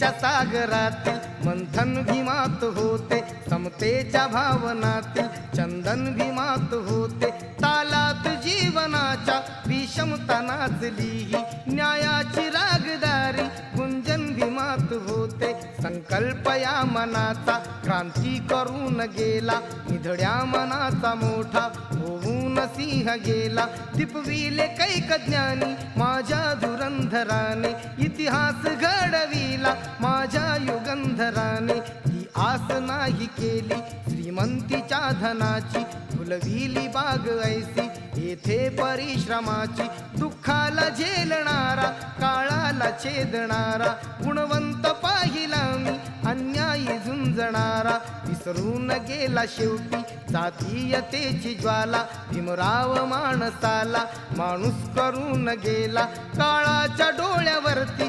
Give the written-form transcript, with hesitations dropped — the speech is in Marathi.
समतेच्या सागरातील मंथन भीमात होते, समतेच्या भावनातील चंदन भीमात होते, तालात जीवनाच्या विषमता नाचली ही न्यायाची रागदारी गुंजन भीमात होते। संकल्प या मनाचा क्रांती करून गेला, निधड्या मनाचा मोठा होऊन सिंह गेला। दिपविले कैक ज्ञानी माझ्या धुरंधराने, इतिहास घडविला माझ्या युगंधराने। ही आस नाही केली श्रीमंतीच्या धनाची, फुलविली बाग ऐसी येथे परिश्रमाची। दुःखाला झेलणारा काळाला छेदणारा, गुणवंत पाहिला मी अन्यायी झुंजणारा। विसरून गेला शेवटी जातीयतेची ज्वाला, भीमराव माणसाला माणूस करून गेला काळाच्या डोळ्यावरती